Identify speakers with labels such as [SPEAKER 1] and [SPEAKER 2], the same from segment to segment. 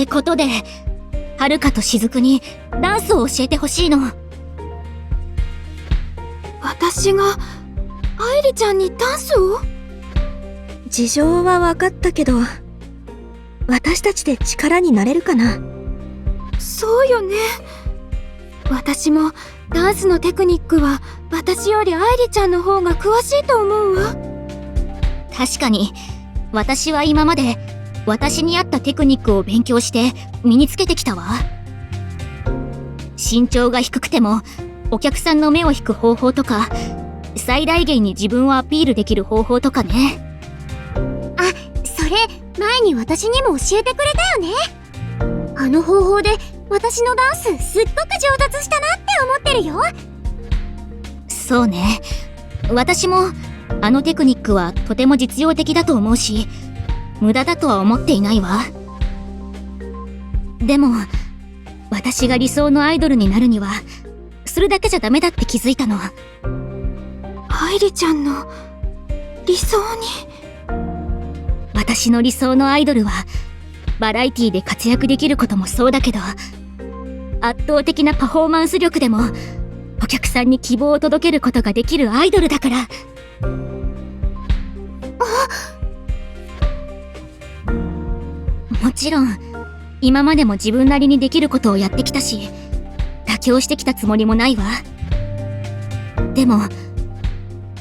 [SPEAKER 1] ってことで、はるかとしずくにダンスを教えてほしいの。
[SPEAKER 2] 私が愛梨ちゃんにダンスを？
[SPEAKER 3] 事情は分かったけど、私たちで力になれるかな。
[SPEAKER 2] そうよね。私もダンスのテクニックは私より愛梨ちゃんの方が詳しいと思うわ。
[SPEAKER 1] 確かに、私は今まで私に合ったテクニックを勉強して身につけてきたわ。身長が低くてもお客さんの目を引く方法とか、最大限に自分をアピールできる方法とかね。
[SPEAKER 4] あ、それ前に私にも教えてくれたよね。あの方法で私のダンスすっごく上達したなって思ってるよ。
[SPEAKER 1] そうね。私もあのテクニックはとても実用的だと思うし、無駄だとは思っていないわ。でも、私が理想のアイドルになるには、それだけじゃダメだって気づいたの。
[SPEAKER 2] 愛梨ちゃんの理想に。
[SPEAKER 1] 私の理想のアイドルは、バラエティで活躍できることもそうだけど、圧倒的なパフォーマンス力でも、お客さんに希望を届けることができるアイドルだから。もちろん、今までも自分なりにできることをやってきたし、妥協してきたつもりもないわ。でも、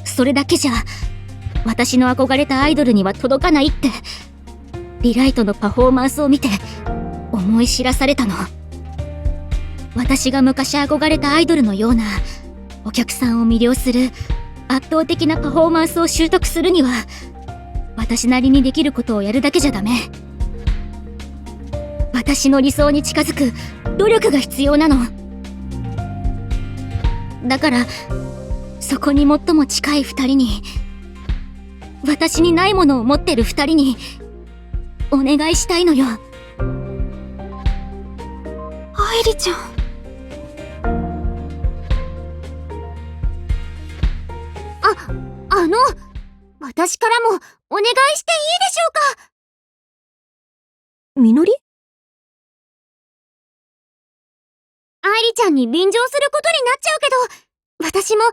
[SPEAKER 1] それだけじゃ、私の憧れたアイドルには届かないって、リライトのパフォーマンスを見て、思い知らされたの。私が昔憧れたアイドルのような、お客さんを魅了する、圧倒的なパフォーマンスを習得するには、私なりにできることをやるだけじゃダメ。私の理想に近づく努力が必要なの。だから、そこに最も近い二人に、私にないものを持ってる二人に、お願いしたいのよ。
[SPEAKER 2] 愛梨ちゃん。
[SPEAKER 4] 私からもお願いしていいでしょうか？
[SPEAKER 3] みのり？
[SPEAKER 4] 愛梨ちゃんに便乗することになっちゃうけど、私も二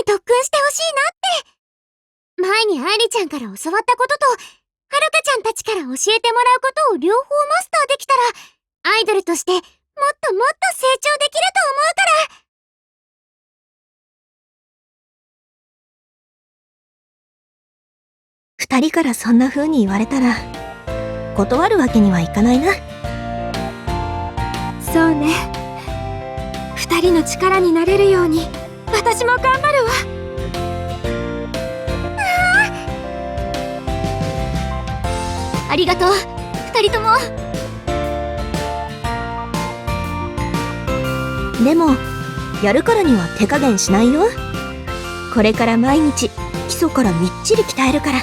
[SPEAKER 4] 人に特訓してほしいなって。前に愛梨ちゃんから教わったことと、はるかちゃんたちから教えてもらうことを両方マスターできたら、アイドルとしてもっともっと成長できると思うから。
[SPEAKER 3] 二人からそんな風に言われたら、断るわけにはいかないな。
[SPEAKER 2] そうね。二人の力になれるように私も頑張るわ。
[SPEAKER 1] ありがとう、二人とも。
[SPEAKER 3] でも、やるからには手加減しないよ。これから毎日基礎からみっちり鍛えるから。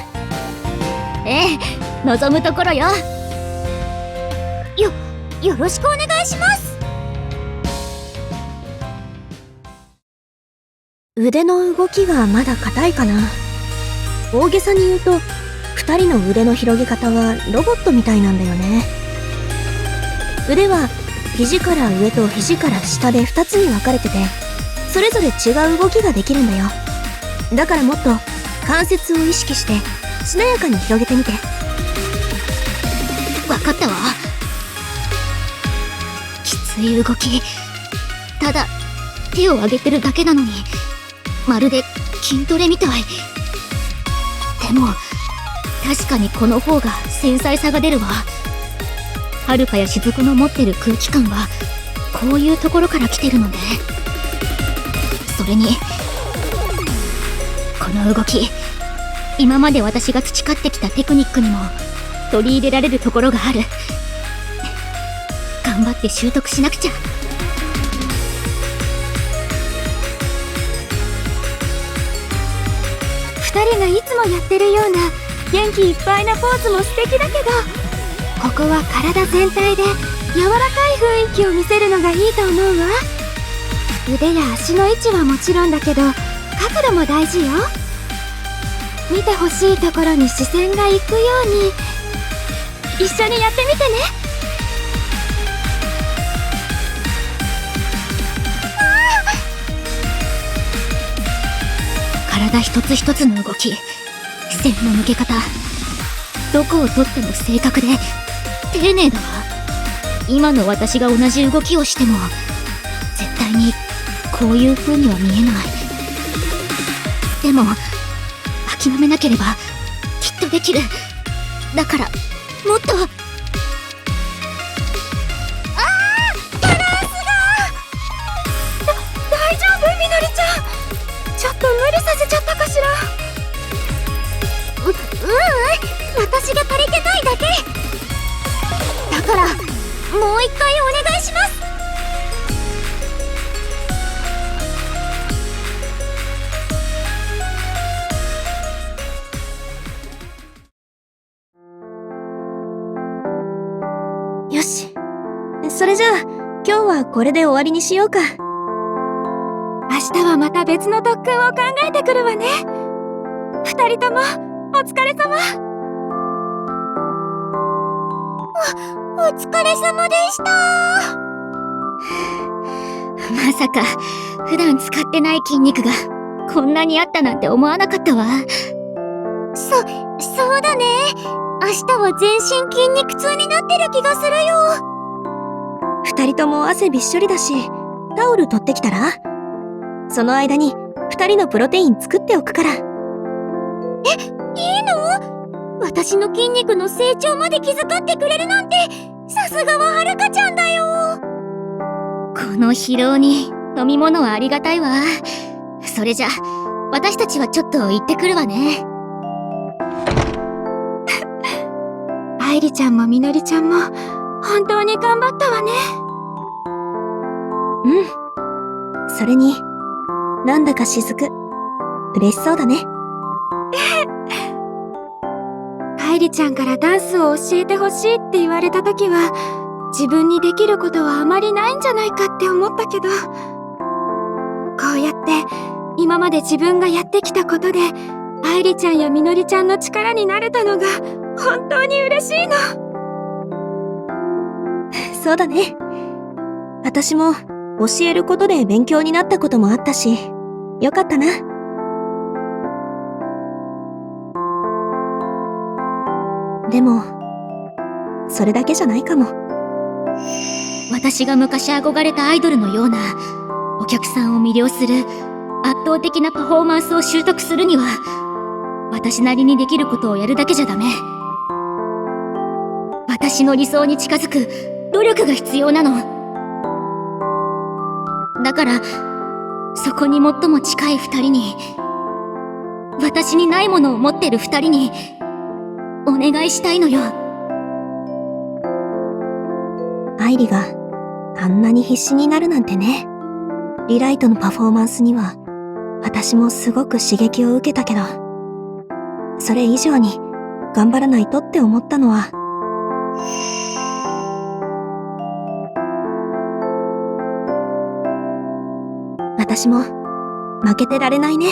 [SPEAKER 1] ええ、望むところよ。
[SPEAKER 4] よろしくお願いします。
[SPEAKER 3] 腕の動きがまだ硬いかな。大げさに言うと、二人の腕の広げ方はロボットみたいなんだよね。腕は肘から上と肘から下で2つに分かれてて、それぞれ違う動きができるんだよ。だからもっと関節を意識してしなやかに広げてみて。
[SPEAKER 1] わかったわ。きつい動き。ただ手を上げてるだけなのに、まるで筋トレみたい。でも確かにこの方が繊細さが出るわ。はるかやしずくの持ってる空気感はこういうところから来てるのね。それにこの動き、今まで私が培ってきたテクニックにも取り入れられるところがある。頑張って習得しなくちゃ。
[SPEAKER 2] 二人がいつもやってるような元気いっぱいなポーズも素敵だけど、ここは体全体で柔らかい雰囲気を見せるのがいいと思うわ。腕や足の位置はもちろんだけど、角度も大事よ。見てほしいところに視線が行くように、一緒にやってみてね。
[SPEAKER 1] 体一つ一つの動き、線の抜け方、どこをとっても正確で丁寧だわ。今の私が同じ動きをしても絶対にこういう風には見えない。でも諦めなければきっとできる。だからもっと。
[SPEAKER 2] 大丈夫みのりちゃん、ちょっと無理させちゃったかしら。
[SPEAKER 4] 私が足りてないだけ。だからもう一回お願いします。
[SPEAKER 3] よし。それじゃあ、今日はこれで終わりにしようか。
[SPEAKER 2] 明日はまた別の特訓を考えてくるわね。二人ともお疲れ様。
[SPEAKER 4] お疲れ様でした。
[SPEAKER 1] まさか普段使ってない筋肉がこんなにあったなんて思わなかったわ。
[SPEAKER 4] そうだね。明日は全身筋肉痛になってる気がするよ。
[SPEAKER 3] 二人とも汗びっしょりだし、タオル取ってきたら？その間に二人のプロテイン作っておくから。
[SPEAKER 4] いいの？私の筋肉の成長まで気遣ってくれるなんて、さすがははるかちゃんだよ。
[SPEAKER 1] この疲労に飲み物はありがたいわ。それじゃ私たちはちょっと行ってくるわね。
[SPEAKER 2] 愛梨ちゃんもみのりちゃんも本当に頑張ったわね。
[SPEAKER 3] うん。それに、なんだかしずく、嬉しそうだね。
[SPEAKER 2] 愛梨ちゃんからダンスを教えてほしいって言われた時は、自分にできることはあまりないんじゃないかって思ったけど、こうやって今まで自分がやってきたことで、愛梨ちゃんやみのりちゃんの力になれたのが本当に嬉しいの。
[SPEAKER 3] そうだね。私も教えることで勉強になったこともあったし、よかったな。でも、それだけじゃないかも。
[SPEAKER 1] 私が昔憧れたアイドルのようなお客さんを魅了する圧倒的なパフォーマンスを習得するには、私なりにできることをやるだけじゃダメ。私の理想に近づく努力が必要なの。だからそこに最も近い二人に、私にないものを持ってる二人にお願いしたいのよ。
[SPEAKER 3] 愛梨があんなに必死になるなんてね。リライトのパフォーマンスには私もすごく刺激を受けたけど、それ以上に頑張らないとって思ったのは、私も負けてられないね。